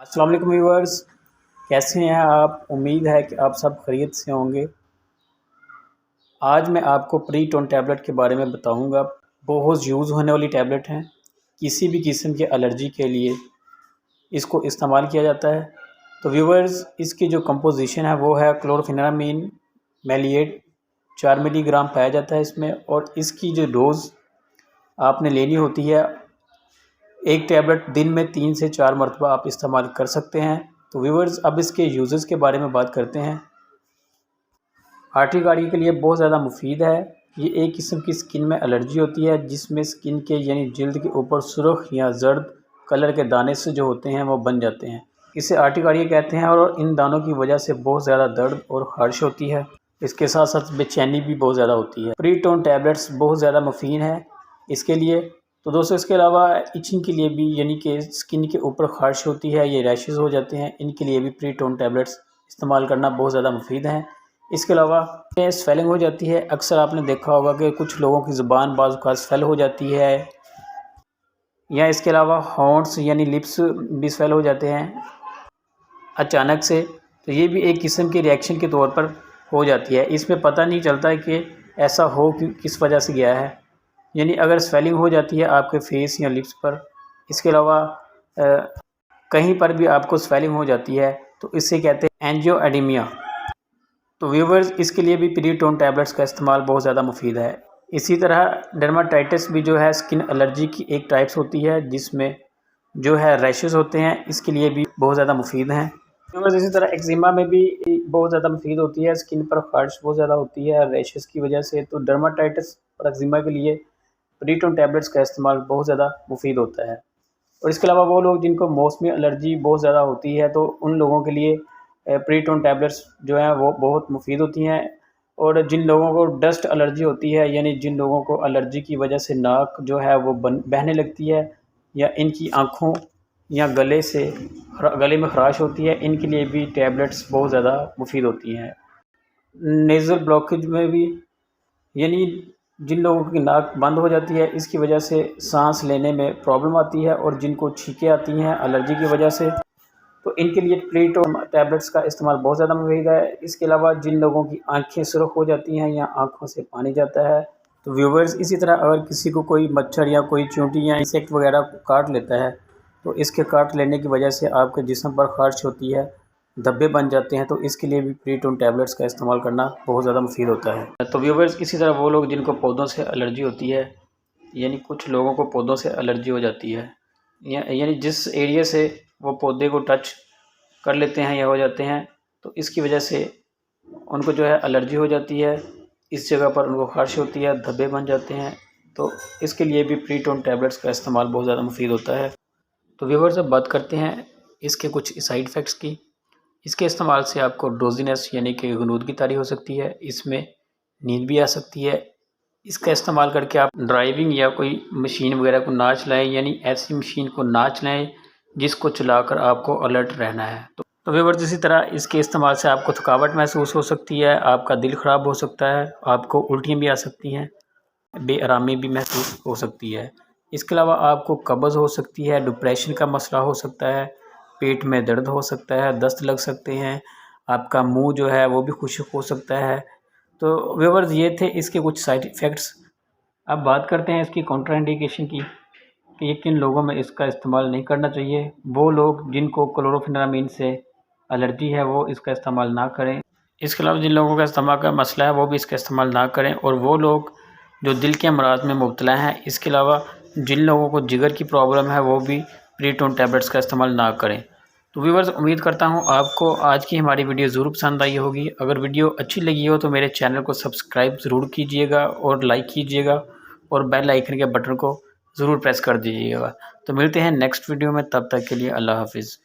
अस्सलाम वालेकुम व्यूअर्स, कैसे हैं आप। उम्मीद है कि आप सब खैरियत से होंगे। आज मैं आपको प्री-टोन टैबलेट के बारे में बताऊंगा। बहुत यूज़ होने वाली टैबलेट हैं। किसी भी किस्म की एलर्जी के लिए इसको इस्तेमाल किया जाता है। तो व्यूअर्स, इसकी जो कंपोजिशन है वो है क्लोरोफेनेरामीन मैलिएट 4 मिलीग्राम पाया जाता है इसमें। और इसकी जो डोज़ आपने लेनी होती है, एक टैबलेट दिन में 3 से 4 मरतबा आप इस्तेमाल कर सकते हैं। तो व्यूअर्स, अब इसके यूजेस के बारे में बात करते हैं। आर्टिकार्डिया के लिए बहुत ज़्यादा मुफीद है। ये एक किस्म की स्किन में एलर्जी होती है जिसमें स्किन के यानी जिल्द के ऊपर सुर्ख या जर्द कलर के दाने से जो होते हैं वो बन जाते हैं। इसे आर्टिकार्डिया कहते हैं और इन दानों की वजह से बहुत ज़्यादा दर्द और ख़ारिश होती है। इसके साथ साथ बेचैनी भी बहुत ज़्यादा होती है। प्री-टोन टैबलेट्स बहुत ज़्यादा मुफीद है इसके लिए। तो दोस्तों, इसके अलावा इचिंग के लिए भी, यानी कि स्किन के ऊपर ख़ारिश होती है, ये रैशेज़ हो जाते हैं, इनके लिए भी प्री-टोन टैबलेट्स इस्तेमाल करना बहुत ज़्यादा मुफीद हैं। इसके अलावा स्वेलिंग हो जाती है। अक्सर आपने देखा होगा कि कुछ लोगों की ज़ुबान बाज़ औक़ात स्वेल हो जाती है, या इसके अलावा हॉन्ट्स यानी लिप्स भी स्वेल हो जाते हैं अचानक से। तो ये भी एक किस्म के रिएक्शन के तौर पर हो जाती है। इसमें पता नहीं चलता है कि ऐसा हो कि किस वजह से गया है। यानी अगर स्वेलिंग हो जाती है आपके फेस या लिप्स पर, इसके अलावा कहीं पर भी आपको स्वेलिंग हो जाती है, तो इसे कहते हैं एंजियोएडेमिया। तो व्यूवर्स, इसके लिए भी प्री-टोन टैबलेट्स का इस्तेमाल बहुत ज़्यादा मुफीद है। इसी तरह डर्माटाइटिस भी जो है स्किन एलर्जी की एक टाइप्स होती है जिसमें जो है रैशेज़ होते हैं, इसके लिए भी बहुत ज़्यादा मुफीद हैं। व्यूवर्स, इसी तरह एक्जिमा में भी बहुत ज़्यादा मुफीद होती है। स्किन पर ख़ारिश बहुत ज़्यादा होती है रैशेज़ की वजह से। तो डर्माटाइटिस और एक्जिमा के लिए प्री-टोन टैबलेट्स का इस्तेमाल बहुत ज़्यादा मुफीद होता है। और इसके अलावा वो लोग जिनको मौसमी एलर्जी बहुत ज़्यादा होती है, तो उन लोगों के लिए प्री-टोन टैबलेट्स जो हैं वो बहुत मुफीद होती हैं। और जिन लोगों को डस्ट एलर्जी होती है, यानी जिन लोगों को एलर्जी की वजह से नाक जो है वो बहने लगती है, या इनकी आँखों या गले में ख़राश होती है, इनके लिए भी टैबलेट्स बहुत ज़्यादा मुफीद होती हैं। नेज़ल ब्लॉकेज में भी, यानी जिन लोगों की नाक बंद हो जाती है, इसकी वजह से सांस लेने में प्रॉब्लम आती है, और जिनको छींकें आती हैं एलर्जी की वजह से, तो इनके लिए प्री-टोन टैबलेट्स का इस्तेमाल बहुत ज़्यादा मुफीद है। इसके अलावा जिन लोगों की आंखें सुर्ख हो जाती हैं या आंखों से पानी जाता है। तो व्यूवर्स, इसी तरह अगर किसी को कोई मच्छर या कोई चींटी या इंसेक्ट वगैरह काट लेता है, तो इसके काट लेने की वजह से आपके जिस्म पर ख़ारिश होती है, धब्बे बन जाते हैं, तो इसके लिए भी प्री-टोन टैबलेट्स का इस्तेमाल करना बहुत ज़्यादा मुफीद होता है। तो व्यूवर्स, इसी तरह वो लोग जिनको पौधों से एलर्जी होती है, यानी कुछ लोगों को पौधों से एलर्जी हो जाती है, यानी जिस एरिया से वो पौधे को टच कर लेते हैं या हो जाते हैं, तो इसकी वजह से उनको जो है एलर्जी हो जाती है। इस जगह पर उनको ख़ारिश होती है, धब्बे बन जाते हैं। तो इसके लिए भी प्री-टोन टैबलेट्स का इस्तेमाल बहुत ज़्यादा मुफीद होता है। तो व्यूवर्स, अब बात करते हैं इसके कुछ साइड इफ़ेक्ट्स की। इसके इस्तेमाल से आपको ड्रोज़ीनेस यानी कि गुनूदगी तारी हो सकती है, इसमें नींद भी आ सकती है। इसका इस्तेमाल करके आप ड्राइविंग या कोई मशीन वगैरह को ना चलाएं, यानी ऐसी मशीन को ना चलाएं जिसको चलाकर आपको अलर्ट रहना है। तो व्यूअर्स, इसी तरह इसके इस्तेमाल से आपको थकावट महसूस हो सकती है, आपका दिल ख़राब हो सकता है, आपको उल्टियाँ भी आ सकती हैं, बेआरामी भी महसूस हो सकती है। इसके अलावा आपको कब्ज़ हो सकती है, डिप्रेशन का मसला हो सकता है, पेट में दर्द हो सकता है, दस्त लग सकते हैं, आपका मुँह जो है वो भी खुश्क हो सकता है। तो व्यूअर्स, ये थे इसके कुछ साइड इफ़ेक्ट्स। अब बात करते हैं इसकी कॉन्ट्राइंडिकेशन की, कि ये किन लोगों में इसका इस्तेमाल नहीं करना चाहिए। वो लोग जिनको क्लोरोफेनेरामीन से एलर्जी है वो इसका इस्तेमाल ना करें। इसके अलावा जिन लोगों का अस्थमा का मसला है वो भी इसका इस्तेमाल ना करें। और वो लोग जो दिल के अमराज में मुब्तला हैं, इसके अलावा जिन लोगों को जिगर की प्रॉब्लम है वो भी प्री-टोन टैबलेट्स का इस्तेमाल ना करें। तो व्यूअर्स, उम्मीद करता हूँ आपको आज की हमारी वीडियो ज़रूर पसंद आई होगी। अगर वीडियो अच्छी लगी हो तो मेरे चैनल को सब्सक्राइब ज़रूर कीजिएगा और लाइक कीजिएगा, और बेल आइकन के बटन को ज़रूर प्रेस कर दीजिएगा। तो मिलते हैं नेक्स्ट वीडियो में, तब तक के लिए अल्लाह हाफ़िज़।